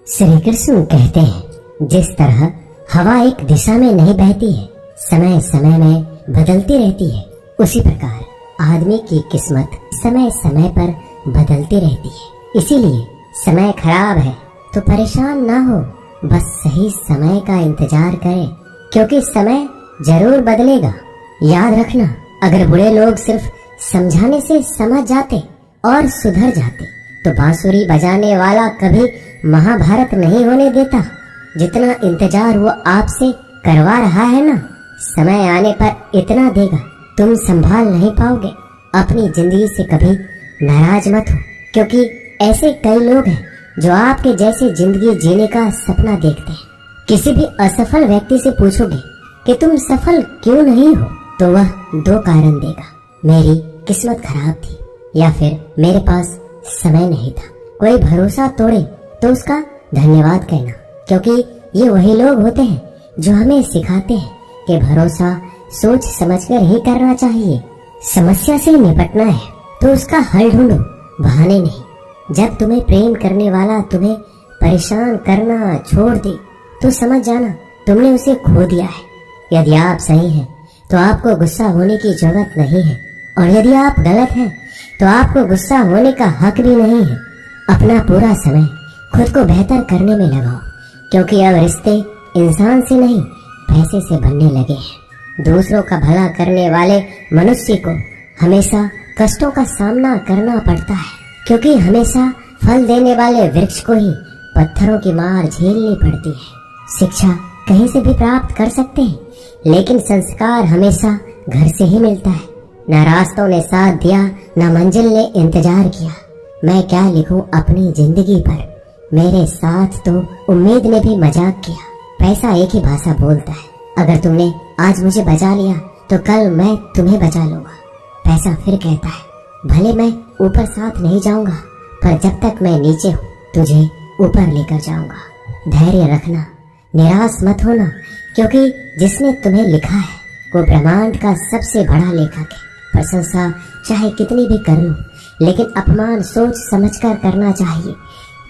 श्री कृष्ण कहते हैं, जिस तरह हवा एक दिशा में नहीं बहती है, समय समय में बदलती रहती है, उसी प्रकार आदमी की किस्मत समय समय पर बदलती रहती है। इसीलिए समय खराब है तो परेशान ना हो, बस सही समय का इंतजार करें, क्योंकि समय जरूर बदलेगा। याद रखना, अगर बुरे लोग सिर्फ समझाने से समझ जाते और सुधर जाते तो बांसुरी बजाने वाला कभी महाभारत नहीं होने देता। जितना इंतजार वो आपसे करवा रहा है ना, समय आने पर इतना देगा तुम संभाल नहीं पाओगे। अपनी जिंदगी से कभी नाराज मत हो, क्योंकि ऐसे कई लोग हैं जो आपके जैसे जिंदगी जीने का सपना देखते हैं। किसी भी असफल व्यक्ति से पूछोगे कि तुम सफल क्यों नहीं हो, तो वह दो कारण देगा, मेरी किस्मत खराब थी या फिर मेरे पास समय नहीं था। कोई भरोसा तोड़े तो उसका धन्यवाद कहना, क्योंकि ये वही लोग होते हैं जो हमें सिखाते हैं कि भरोसा सोच समझकर ही करना चाहिए। समस्या से निपटना है तो उसका हल ढूंढो, बहाने नहीं। जब तुम्हें प्रेम करने वाला तुम्हें परेशान करना छोड़ दे तो समझ जाना तुमने उसे खो दिया है। यदि आप सही हैं तो आपको गुस्सा होने की जरूरत नहीं है, और यदि आप गलत हैं तो आपको गुस्सा होने का हक भी नहीं है। अपना पूरा समय खुद को बेहतर करने में लगाओ, क्योंकि अब रिश्ते इंसान से नहीं पैसे से बनने लगे हैं। दूसरों का भला करने वाले मनुष्य को हमेशा कष्टों का सामना करना पड़ता है, क्योंकि हमेशा फल देने वाले वृक्ष को ही पत्थरों की मार झेलनी पड़ती है। शिक्षा कहीं से भी प्राप्त कर सकते हैं, लेकिन संस्कार हमेशा घर से ही मिलता है। न रास्तों ने साथ दिया, न मंजिल ने इंतजार किया। मैं क्या लिखूं अपनी जिंदगी पर, मेरे साथ तो उम्मीद ने भी मजाक किया। पैसा एक ही भाषा बोलता है, अगर तुमने आज मुझे बचा लिया तो कल मैं तुम्हें बचा लूंगा। पैसा फिर कहता है, भले मैं ऊपर साथ नहीं जाऊंगा, पर जब तक मैं नीचे हूँ तुझे ऊपर लेकर जाऊंगा। धैर्य रखना, निराश मत होना, क्योंकि जिसने तुम्हें लिखा है वो ब्रह्मांड का सबसे बड़ा लेखक है। प्रशंसा चाहे कितनी भी कर लो, लेकिन अपमान सोच समझकर करना चाहिए,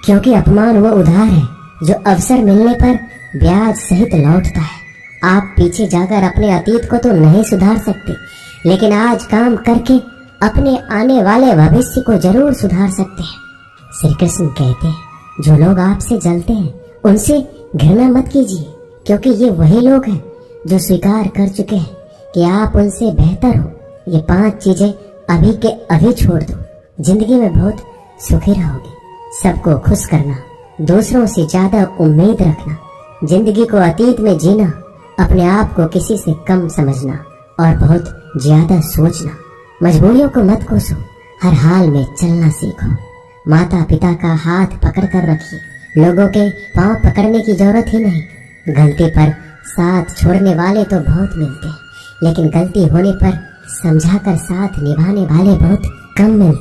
क्योंकि अपमान वो उधार है जो अवसर मिलने पर ब्याज सहित लौटता है। आप पीछे जाकर अपने अतीत को तो नहीं सुधार सकते, लेकिन आज काम करके अपने आने वाले भविष्य को जरूर सुधार सकते हैं। श्री कृष्ण कहते हैं, जो लोग आपसे जलते हैं उनसे घृणा मत कीजिए, क्योंकि ये वही लोग हैं जो स्वीकार कर चुके हैं कि आप उनसे बेहतर हो। ये 5 चीजें अभी के अभी छोड़ दो, जिंदगी में बहुत सुखी रहोगे। सबको खुश करना, दूसरों से ज्यादा उम्मीद रखना, जिंदगी को अतीत में जीना, अपने आप को किसी से कम समझना और बहुत ज्यादा सोचना। मजबूरियों को मत कोसो, हर हाल में चलना सीखो। माता पिता का हाथ पकड़ कर रखिए, लोगों के पांव पकड़ने की जरूरत ही नहीं। गलती पर साथ छोड़ने वाले तो बहुत मिलते हैं, लेकिन गलती होने पर समझाकर साथ निभाने वाले बहुत कम मिलते हैं।